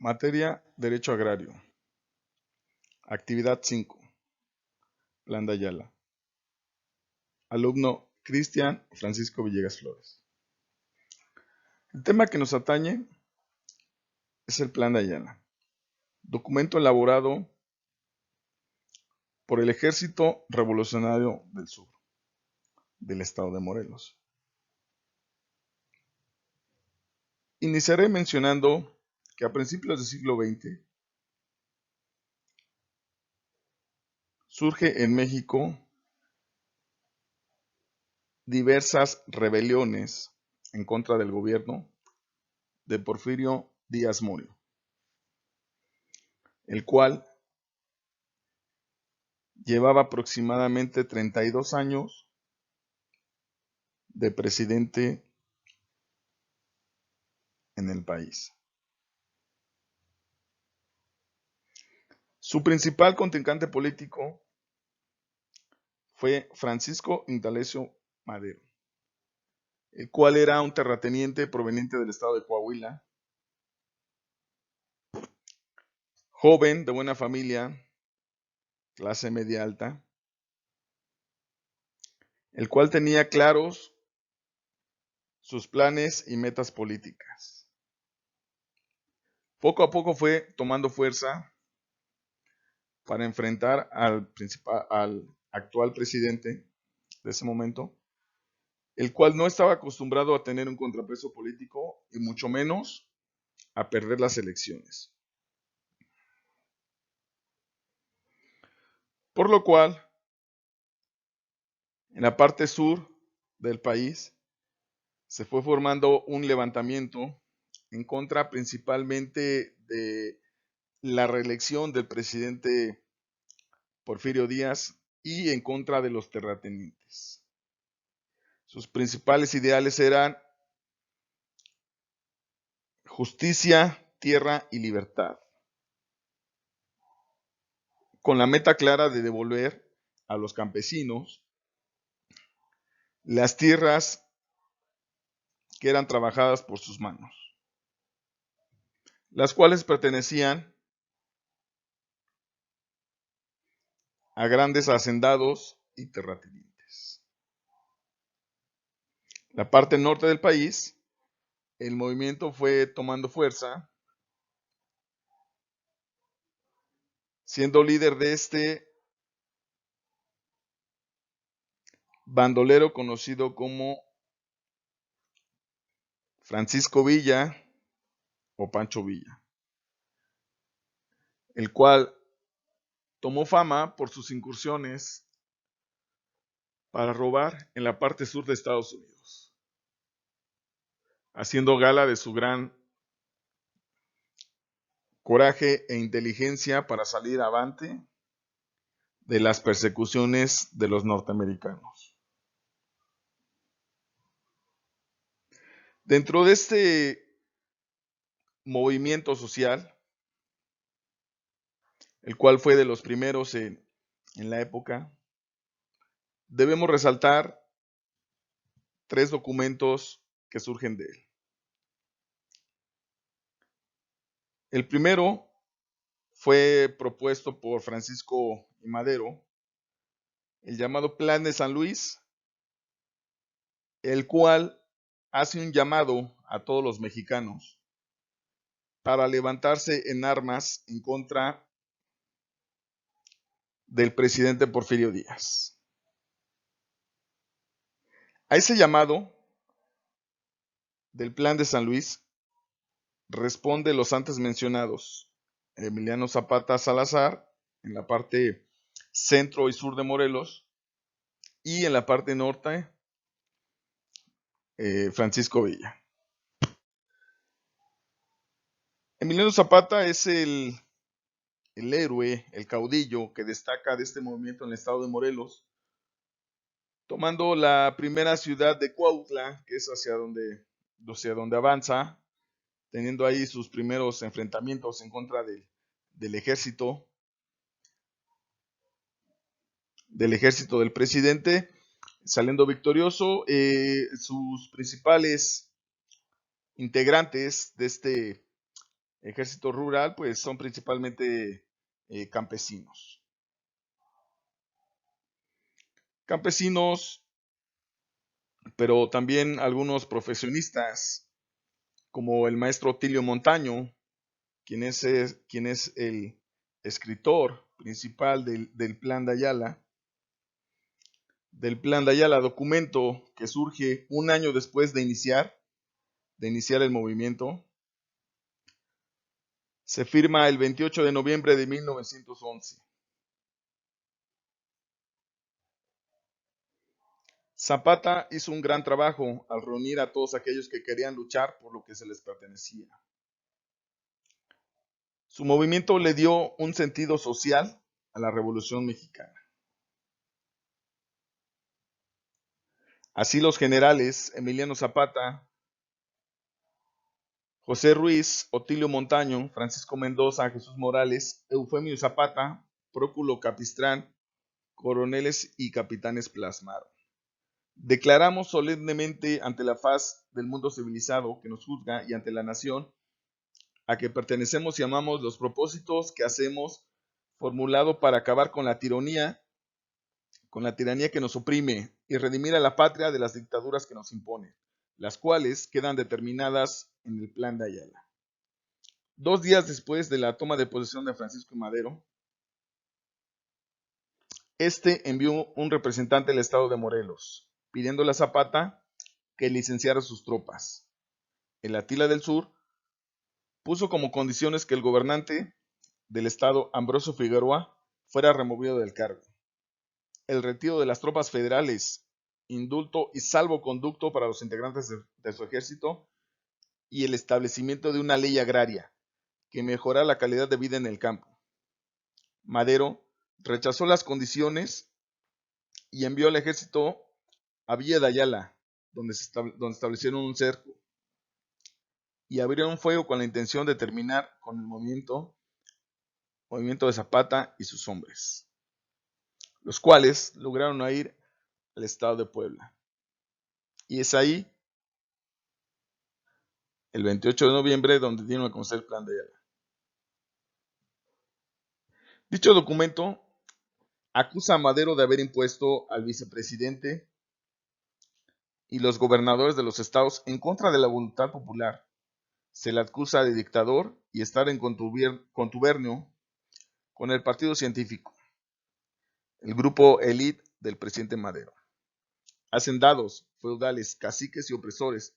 Materia: Derecho Agrario. Actividad 5. Plan de Ayala. Alumno: Cristian Francisco Villegas Flores. El tema que nos atañe es el Plan de Ayala, documento elaborado por el Ejército Revolucionario del Sur del estado de Morelos. Iniciaré mencionando que a principios del siglo XX surge en México diversas rebeliones en contra del gobierno de Porfirio Díaz Morio, el cual llevaba aproximadamente 32 años de presidente en el país. Su principal contrincante político fue Francisco Indalecio Madero, el cual era un terrateniente proveniente del estado de Coahuila, joven de buena familia, clase media alta, el cual tenía claros sus planes y metas políticas. Poco a poco fue tomando fuerza para enfrentar al actual presidente de ese momento, el cual no estaba acostumbrado a tener un contrapeso político y mucho menos a perder las elecciones. Por lo cual, en la parte sur del país se fue formando un levantamiento en contra principalmente de la reelección del presidente Porfirio Díaz y en contra de los terratenientes. Sus principales ideales eran justicia, tierra y libertad, con la meta clara de devolver a los campesinos las tierras que eran trabajadas por sus manos, las cuales pertenecían a grandes hacendados y terratenientes. La parte norte del país, el movimiento fue tomando fuerza, siendo líder de este bandolero conocido como Francisco Villa o Pancho Villa, el cual tomó fama por sus incursiones para robar en la parte sur de Estados Unidos, haciendo gala de su gran coraje e inteligencia para salir avante de las persecuciones de los norteamericanos. Dentro de este movimiento social, el cual fue de los primeros en la época, debemos resaltar 3 documentos que surgen de él. El primero fue propuesto por Francisco I. Madero, el llamado Plan de San Luis, el cual hace un llamado a todos los mexicanos para levantarse en armas en contra del presidente Porfirio Díaz. A ese llamado del Plan de San Luis responde los antes mencionados Emiliano Zapata Salazar en la parte centro y sur de Morelos y en la parte norte Francisco Villa. Emiliano Zapata es el héroe, el caudillo que destaca de este movimiento en el estado de Morelos, tomando la primera ciudad de Cuautla, que es hacia donde avanza, teniendo ahí sus primeros enfrentamientos en contra del ejército del presidente, saliendo victorioso. Sus principales integrantes de este ejército rural, pues son principalmente campesinos. Campesinos, pero también algunos profesionistas, como el maestro Otilio Montaño, quien es el escritor principal del Plan de Ayala, documento que surge un año después de iniciar el movimiento. Se firma el 28 de noviembre de 1911. Zapata hizo un gran trabajo al reunir a todos aquellos que querían luchar por lo que se les pertenecía. Su movimiento le dio un sentido social a la Revolución Mexicana. Así los generales Emiliano Zapata, José Ruiz, Otilio Montaño, Francisco Mendoza, Jesús Morales, Eufemio Zapata, Próculo Capistrán, coroneles y capitanes plasmaron. Declaramos solemnemente ante la faz del mundo civilizado que nos juzga y ante la nación a que pertenecemos y amamos los propósitos que hacemos formulado para acabar con la tiranía que nos oprime y redimir a la patria de las dictaduras que nos imponen, las cuales quedan determinadas en el Plan de Ayala. 2 días después de la toma de posesión de Francisco Madero, este envió un representante al estado de Morelos, pidiéndole a Zapata que licenciara sus tropas. El Atila del Sur puso como condiciones que el gobernante del estado, Ambrosio Figueroa, fuera removido del cargo. El retiro de las tropas federales, indulto y salvoconducto para los integrantes de su ejército y el establecimiento de una ley agraria que mejorara la calidad de vida en el campo. Madero rechazó las condiciones y envió al ejército a Villa de Ayala, donde establecieron un cerco y abrieron fuego con la intención de terminar con el movimiento de Zapata y sus hombres, los cuales lograron ir al estado de Puebla. Y es ahí, el 28 de noviembre, donde dieron a conocer el Plan de Ayala. Dicho documento acusa a Madero de haber impuesto al vicepresidente y los gobernadores de los estados en contra de la voluntad popular. Se le acusa de dictador y estar en contubernio con el partido científico, el grupo élite del presidente Madero. Hacendados, feudales, caciques y opresores,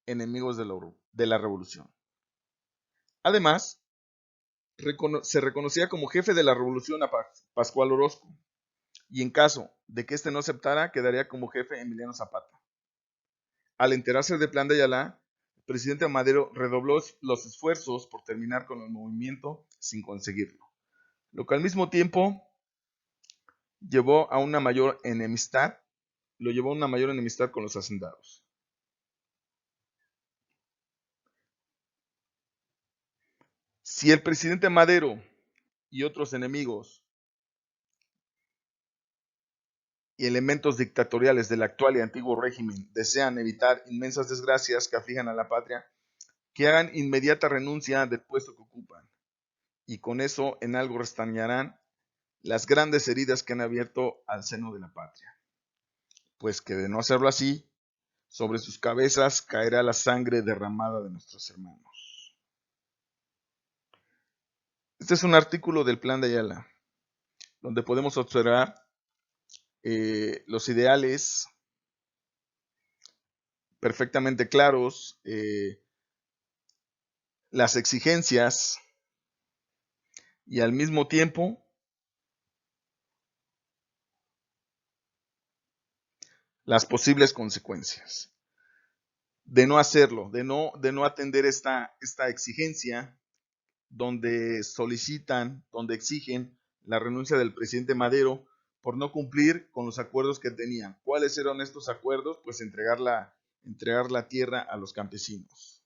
enemigos de la revolución. Además, se reconocía como jefe de la revolución a Pascual Orozco, y en caso de que éste no aceptara, quedaría como jefe Emiliano Zapata. Al enterarse del Plan de Ayala, el presidente Madero redobló los esfuerzos por terminar con el movimiento sin conseguirlo, lo que al mismo tiempo lo llevó a una mayor enemistad con los hacendados. Si el presidente Madero y otros enemigos y elementos dictatoriales del actual y antiguo régimen desean evitar inmensas desgracias que aflijan a la patria, que hagan inmediata renuncia del puesto que ocupan, y con eso en algo restañarán las grandes heridas que han abierto al seno de la patria, pues que de no hacerlo así, sobre sus cabezas caerá la sangre derramada de nuestros hermanos. Este es un artículo del Plan de Ayala, donde podemos observar los ideales perfectamente claros, las exigencias y al mismo tiempo las posibles consecuencias de no hacerlo, de no atender esta exigencia, donde donde exigen la renuncia del presidente Madero por no cumplir con los acuerdos que tenían. ¿Cuáles eran estos acuerdos? Pues entregar la tierra a los campesinos.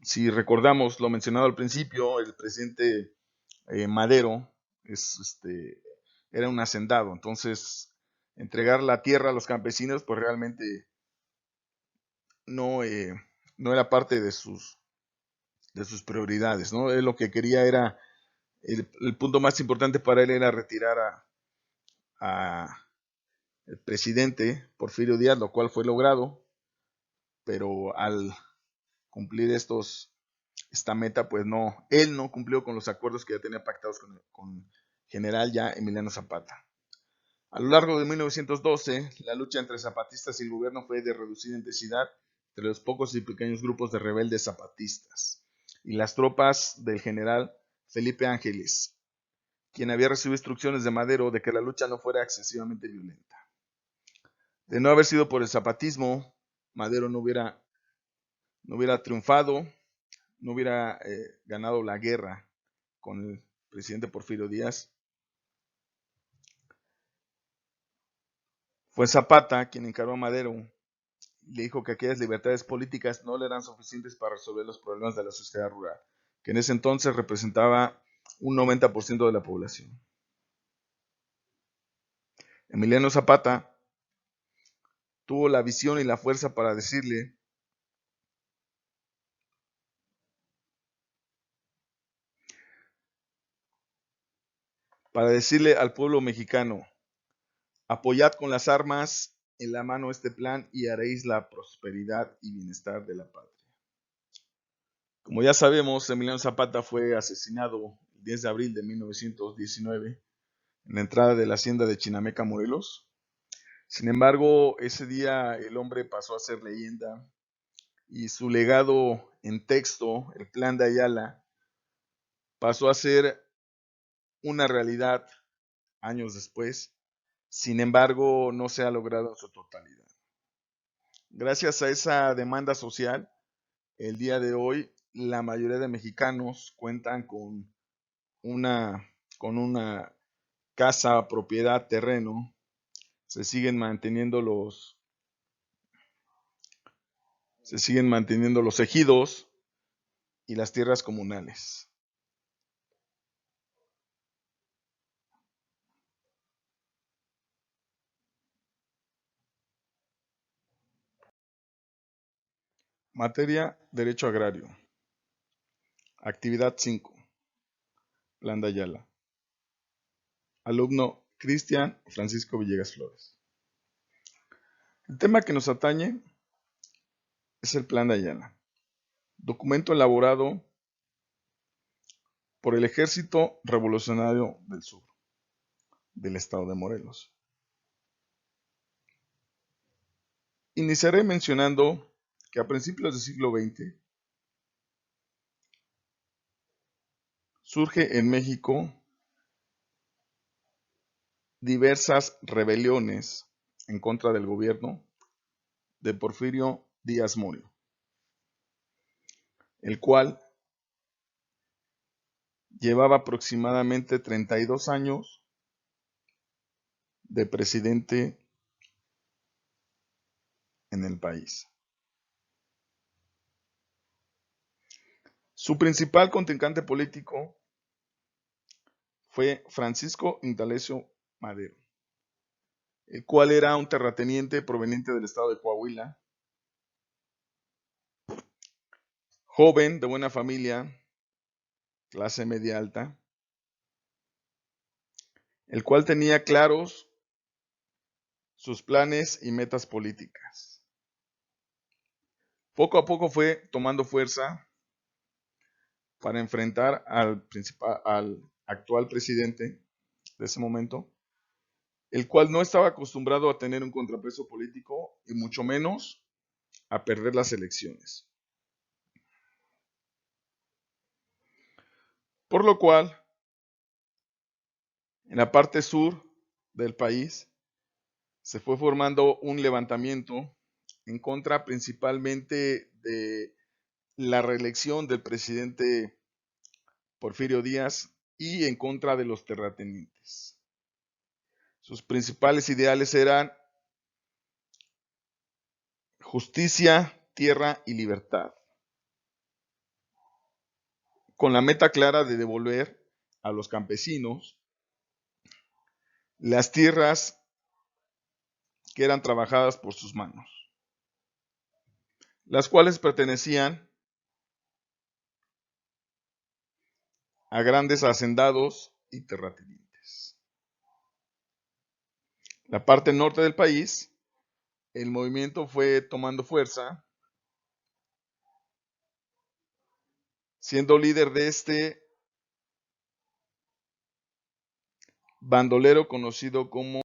Si recordamos lo mencionado al principio, el presidente Madero era un hacendado, entonces entregar la tierra a los campesinos pues realmente no era parte de sus de sus prioridades, ¿no? Él lo que quería era, el punto más importante para él era retirar a el presidente Porfirio Díaz, lo cual fue logrado, pero al cumplir esta meta, pues no, él no cumplió con los acuerdos que ya tenía pactados con general ya Emiliano Zapata. A lo largo de 1912, la lucha entre zapatistas y el gobierno fue de reducida intensidad entre los pocos y pequeños grupos de rebeldes zapatistas y las tropas del general Felipe Ángeles, quien había recibido instrucciones de Madero de que la lucha no fuera excesivamente violenta. De no haber sido por el zapatismo, Madero no hubiera triunfado, no hubiera ganado la guerra con el presidente Porfirio Díaz. Fue Zapata quien encargó a Madero y le dijo que aquellas libertades políticas no le eran suficientes para resolver los problemas de la sociedad rural, que en ese entonces representaba un 90% de la población. Emiliano Zapata tuvo la visión y la fuerza para decirle al pueblo mexicano: apoyad con las armas en la mano este plan y haréis la prosperidad y bienestar de la patria. Como ya sabemos, Emiliano Zapata fue asesinado el 10 de abril de 1919 en la entrada de la hacienda de Chinameca, Morelos. Sin embargo, ese día el hombre pasó a ser leyenda y su legado en texto, el Plan de Ayala, pasó a ser una realidad años después. Sin embargo, no se ha logrado en su totalidad. Gracias a esa demanda social, el día de hoy la mayoría de mexicanos cuentan una, con una casa, propiedad, terreno. Se siguen manteniendo los ejidos y las tierras comunales. Materia: Derecho Agrario. Actividad 5. Plan de Ayala. Alumno: Cristian Francisco Villegas Flores. El tema que nos atañe es el Plan de Ayala, documento elaborado por el Ejército Revolucionario del Sur del estado de Morelos. Iniciaré mencionando que a principios del siglo XX surge en México diversas rebeliones en contra del gobierno de Porfirio Díaz Morio, el cual llevaba aproximadamente 32 años de presidente en el país. Su principal contrincante político fue Francisco Indalecio Madero, el cual era un terrateniente proveniente del estado de Coahuila, joven, de buena familia, clase media alta, el cual tenía claros sus planes y metas políticas. Poco a poco fue tomando fuerza para enfrentar al actual presidente de ese momento, el cual no estaba acostumbrado a tener un contrapeso político y mucho menos a perder las elecciones. Por lo cual, en la parte sur del país se fue formando un levantamiento en contra principalmente de la reelección del presidente Porfirio Díaz y en contra de los terratenientes. Sus principales ideales eran justicia, tierra y libertad, con la meta clara de devolver a los campesinos las tierras que eran trabajadas por sus manos, las cuales pertenecían a grandes hacendados y terratenientes. La parte norte del país, el movimiento fue tomando fuerza, siendo líder de este bandolero conocido como